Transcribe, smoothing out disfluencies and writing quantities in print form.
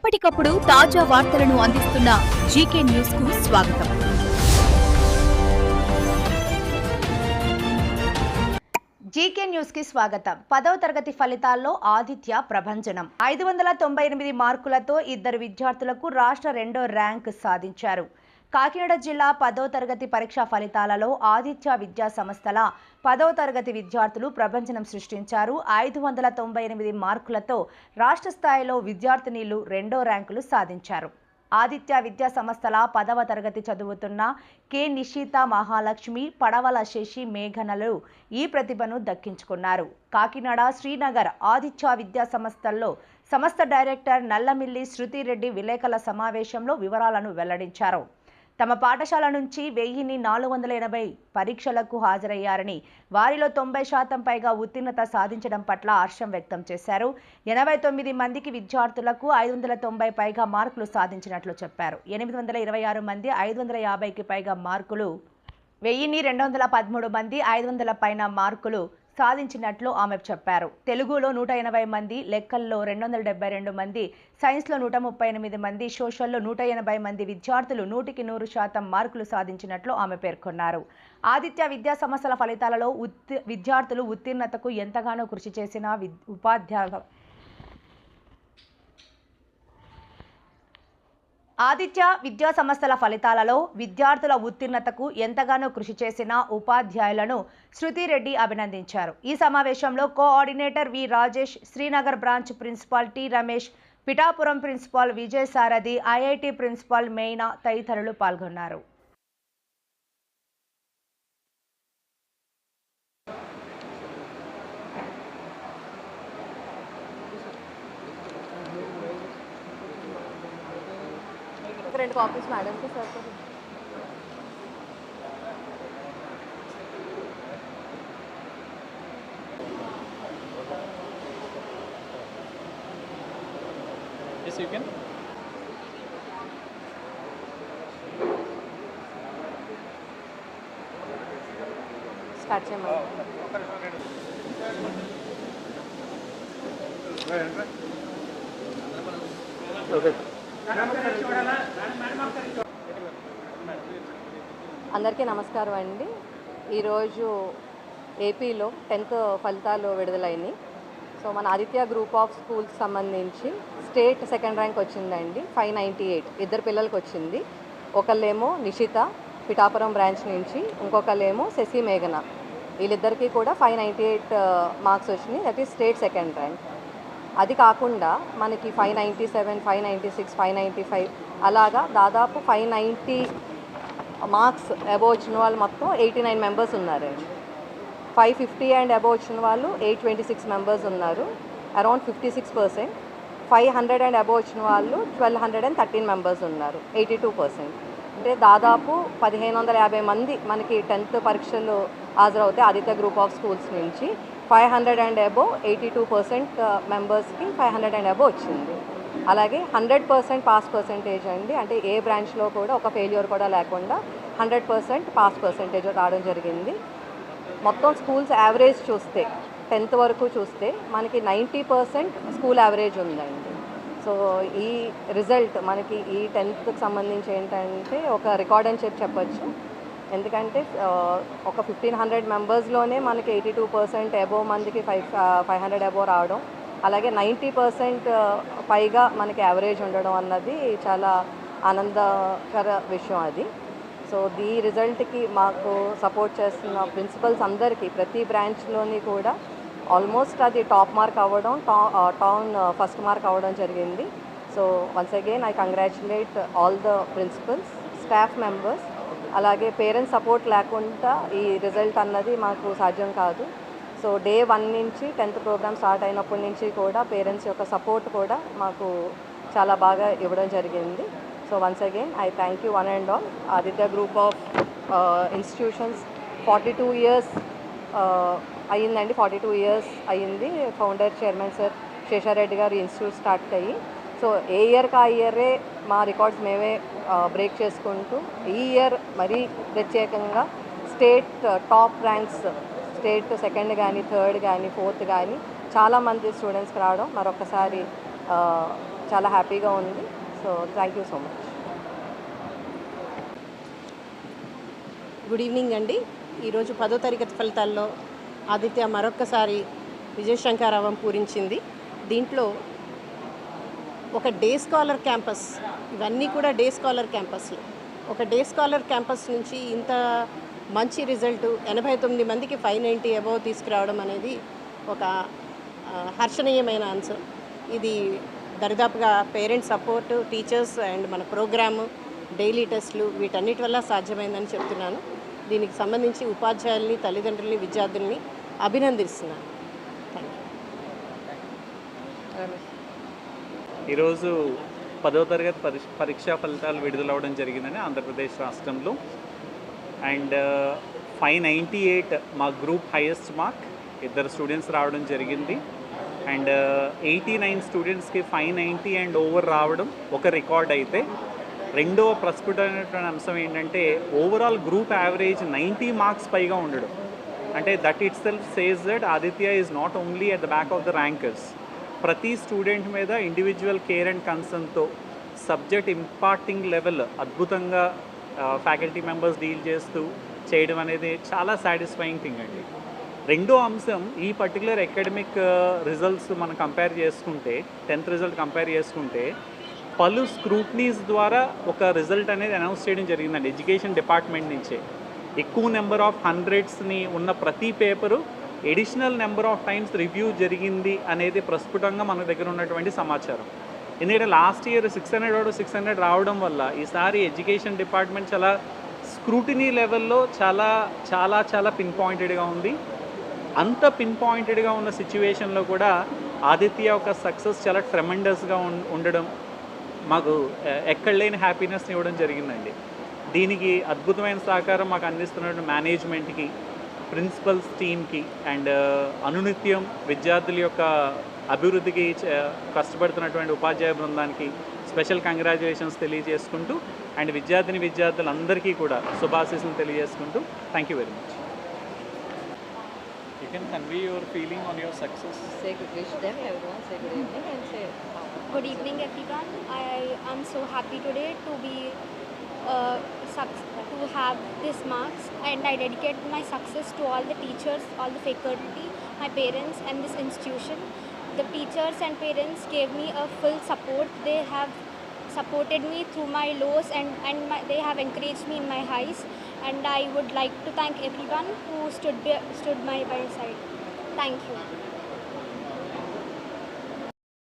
ఎప్పటికప్పుడు తాజా వార్తలను అందిస్తున్న జీకే న్యూస్ కు స్వాగతం. జీకే న్యూస్ కి స్వాగతం. 10వ తరగతి ఫలితాల్లో ఆదిత్య ప్రభంజనం. 598 మార్కులతో ఇద్దరు విద్యార్థులకు రాష్ట్ర 2వ ర్యాంక్ సాధించారు. కాకినాడ జిల్లా 10వ తరగతి పరీక్షా ఫలితాలలో ఆదిత్య విద్యా సంస్థల 10వ తరగతి విద్యార్థులు ప్రభంజనం సృష్టించారు. 598 మార్కులతో రాష్ట్ర స్థాయిలో విద్యార్థినీలు 2వ ర్యాంకులు సాధించారు. ఆదిత్య విద్యా సంస్థల 10వ తరగతి చదువుతున్న కె నిషిత, మహాలక్ష్మి, పడవల శశి, మేఘనలు ఈ ప్రతిభను దక్కించుకున్నారు. కాకినాడ, శ్రీనగర్ ఆదిత్య విద్యా సంస్థల్లో సంస్థ డైరెక్టర్ నల్లమిల్లి శృతిరెడ్డి విలేకరుల సమావేశంలో వివరాలను వెల్లడించారు. తమ పాఠశాల నుంచి 1480 పరీక్షలకు హాజరయ్యారని, వారిలో 90% పైగా ఉత్తీర్ణత సాధించడం పట్ల హర్షం వ్యక్తం చేశారు. 89 మందికి విద్యార్థులకు 590 పైగా మార్కులు సాధించినట్లు చెప్పారు. 826 మంది 550కి పైగా మార్కులు, 1213 మంది 500 పైన మార్కులు సాధించినట్లు ఆమె చెప్పారు. తెలుగులో 180 మంది, లెక్కల్లో 272 మంది, సైన్స్లో 138 మంది, సోషల్లో 180 మంది విద్యార్థులు 100కి 100% మార్కులు సాధించినట్లు ఆమె పేర్కొన్నారు. ఆదిత్య విద్యా సంస్థల ఫలితాలలో విద్యార్థులు ఉత్తీర్ణతకు ఎంతగానో కృషి చేసిన ఆదిత్య విద్యా సంస్థల ఫలితాలలో విద్యార్థుల ఉత్తీర్ణతకు ఎంతగానో కృషి చేసిన ఉపాధ్యాయులను శృతిరెడ్డి అభినందించారు. ఈ సమావేశంలో కోఆర్డినేటర్ వి Rajesh, Srinagar branch principal T Ramesh, Pithapuram principal Vijay సారథి, ఐఐటి ప్రిన్సిపాల్ మెయినా తదితరులు పాల్గొన్నారు. రెండు కాపీస్ మేడంకి sir Yes, you can. Start చేయమని. అందరికీ నమస్కారం అండి. ఈరోజు ఏపీలో 10th ఫలితాలు విడుదలైనాయి. సో మన ఆదిత్య గ్రూప్ ఆఫ్ స్కూల్స్ సంబంధించి స్టేట్ 2nd ర్యాంక్ వచ్చిందండి. 598 ఇద్దరు పిల్లలకి వచ్చింది. ఒకళ్ళేమో నిషిత పిఠాపురం బ్రాంచ్ నుంచి, ఇంకొకళ్ళేమో శశి, మేఘన. వీళ్ళిద్దరికీ కూడా 598 మార్క్స్ వచ్చినాయి. That is state 2nd rank. అది కాకుండా మనకి 597, 596, 595 అలాగా దాదాపు 590 మార్క్స్ అబోవ్ వచ్చిన వాళ్ళు మొత్తం 89 మెంబర్స్ ఉన్నారండి. 550 అండ్ అబోవ్ వచ్చిన వాళ్ళు 826 మెంబర్స్ ఉన్నారు, అరౌండ్ 56%. 500 అండ్ అబోవ్ వచ్చిన వాళ్ళు 1213 మెంబర్స్ ఉన్నారు, 82%. అంటే దాదాపు 1550 మంది మనకి 10th పరీక్షలు హాజరవుతాయి ఆదిత్య గ్రూప్ ఆఫ్ స్కూల్స్ నుంచి. 500 అండ్ అబోవ్ 82% మెంబర్స్కి 500 అండ్ అబోవ్ వచ్చింది. అలాగే 100% పాస్ పర్సంటేజ్ అండి. అంటే ఏ బ్రాంచ్లో కూడా ఒక ఫెయిల్యూర్ కూడా లేకుండా 100% పాస్ పర్సంటేజ్ రావడం జరిగింది. మొత్తం స్కూల్స్ యావరేజ్ చూస్తే 10th వరకు చూస్తే మనకి 90% స్కూల్ యావరేజ్ ఉందండి. సో ఈ రిజల్ట్ మనకి ఈ 10th సంబంధించి ఏంటంటే ఒక రికార్డ్ అని చెప్పచ్చు. ఎందుకంటే ఒక 1500 మెంబర్స్లోనే మనకి 82% అబోవ్ మందికి 500 అబోవ్ రావడం, అలాగే 90% పైగా మనకి యావరేజ్ ఉండడం అన్నది చాలా ఆనందకర విషయం అది. సో ఈ రిజల్ట్కి మాకు సపోర్ట్ చేస్తున్న ప్రిన్సిపల్స్ అందరికీ ప్రతి బ్రాంచ్లోని కూడా ఆల్మోస్ట్ అది టాప్ మార్క్ అవ్వడం, టౌన్ ఫస్ట్ మార్క్ అవ్వడం జరిగింది. So once again I congratulate all the principals, staff members. అలాగే పేరెంట్స్ సపోర్ట్ లేకుండా ఈ రిజల్ట్ అన్నది మాకు సాధ్యం కాదు. సో డే 1 నుంచి 10th ప్రోగ్రామ్ స్టార్ట్ అయినప్పటి నుంచి కూడా పేరెంట్స్ యొక్క సపోర్ట్ కూడా మాకు చాలా బాగా ఇవ్వడం జరిగింది. So once again I thank you one and all. Aditya group of institutions 42 years అయ్యిందండి. 42 ఇయర్స్ అయ్యింది. ఫౌండర్ చైర్మన్ సార్ శేషారెడ్డి గారు ఇన్స్టిట్యూట్ స్టార్ట్ అయ్యి, సో ఏ ఇయర్కి ఆ ఇయరే మా రికార్డ్స్ మేమే బ్రేక్ చేసుకుంటూ ఈ ఇయర్ మరీ ప్రత్యేకంగా state top ranks, state 2nd కానీ 3rd కానీ 4th కానీ చాలామంది స్టూడెంట్స్కి రావడం మరొకసారి చాలా హ్యాపీగా ఉంది. So thank you so much. Good evening అండి. ఈరోజు 10వ తరగతి ఫలితాల్లో ఆదిత్య మరొక్కసారి విజయశంకరావం పూరించింది. దీంట్లో ఒక డే స్కాలర్ క్యాంపస్, ఇవన్నీ కూడా డే స్కాలర్ క్యాంపస్లు, ఒక డే స్కాలర్ క్యాంపస్ నుంచి ఇంత మంచి రిజల్ట్ 89 మందికి 590 అబవ్ తీసుకురావడం అనేది ఒక హర్షణీయమైన అంశం. ఇది దరిదాపుగా పేరెంట్స్ సపోర్టు, టీచర్స్ అండ్ మన ప్రోగ్రాము, డైలీ టెస్టులు వీటన్నిటి వల్ల సాధ్యమైందని చెప్తున్నాను. దీనికి సంబంధించి ఉపాధ్యాయుల్ని, తల్లిదండ్రుల్ని, విద్యార్థుల్ని అభినందిస్తున్నాను. Thank you. ఈరోజు 10వ తరగతి పరీక్షా ఫలితాలు విడుదలవడం జరిగిందని ఆంధ్రప్రదేశ్ రాష్ట్రంలో. అండ్ 598 మా గ్రూప్ హైయెస్ట్ మార్క్, 2 స్టూడెంట్స్ రావడం జరిగింది. అండ్ 89 స్టూడెంట్స్కి 590 అండ్ ఓవర్ రావడం ఒక రికార్డ్ అయితే, రెండవ ప్రస్ఫుటమైనటువంటి అంశం ఏంటంటే ఓవరాల్ గ్రూప్ యావరేజ్ 90 మార్క్స్ పైగా ఉండడం. అంటే that itself says that Aditya is not only at the back of the rankers. ప్రతి స్టూడెంట్ మీద ఇండివిజువల్ కేర్ అండ్ కన్సర్న్తో సబ్జెక్ట్ ఇంపార్టింగ్ లెవెల్ అద్భుతంగా ఫ్యాకల్టీ మెంబర్స్ డీల్ చేస్తూ చేయడం అనేది చాలా సాటిస్ఫైయింగ్ థింగ్ అండి. రెండో అంశం, ఈ పర్టికులర్ అకాడమిక్ రిజల్ట్స్ మనం కంపేర్ చేసుకుంటే, 10th రిజల్ట్ కంపేర్ చేసుకుంటే పలు స్క్రూట్నీస్ ద్వారా ఒక రిజల్ట్ అనేది అనౌన్స్ చేయడం జరిగిందండి ఎడ్యుకేషన్ డిపార్ట్మెంట్ నుంచే. ఎక్కువ నెంబర్ ఆఫ్ హండ్రెడ్స్ని ఉన్న ప్రతి paper additional number of times review జరిగింది అనేది ప్రస్ఫుటంగా మన దగ్గర ఉన్నటువంటి సమాచారం. ఎందుకంటే లాస్ట్ ఇయర్ 600 రావడం వల్ల ఈసారి ఎడ్యుకేషన్ డిపార్ట్మెంట్ చాలా స్క్రూటినీ లెవెల్లో చాలా చాలా చాలా పిన్ పాయింటెడ్గా ఉంది. అంత పిన్ పాయింటెడ్గా ఉన్న సిచ్యువేషన్లో కూడా ఆదిత్య యొక్క సక్సెస్ చాలా ట్రెమెండస్గా ఉండడం మాకు ఎక్కడ లేని హ్యాపీనెస్ని ఇవ్వడం జరిగిందండి. దీనికి అద్భుతమైన సహకారం మాకు అందిస్తున్న మేనేజ్మెంట్కి, ప్రిన్సిపల్స్ టీమ్కి అండ్ అనునిత్యం విద్యార్థుల యొక్క అభివృద్ధికి కష్టపడుతున్నటువంటి ఉపాధ్యాయ బృందానికి స్పెషల్ కంగ్రాచులేషన్స్ తెలియజేసుకుంటూ అండ్ విద్యార్థులందరికీ కూడా శుభాశీస్సులు తెలియజేసుకుంటూ thank you very much. You can convey your feeling on your success. Wish them everyone, say good evening and say Good evening, everyone. I am so happy today to be to have this marks, and I dedicate my success to all the teachers, all the faculty, my parents, and this institution. The teachers and parents gave me a full support. They have supported me through my lows and they have encouraged me in my highs. And I would like to thank everyone who stood by my side. Thank you.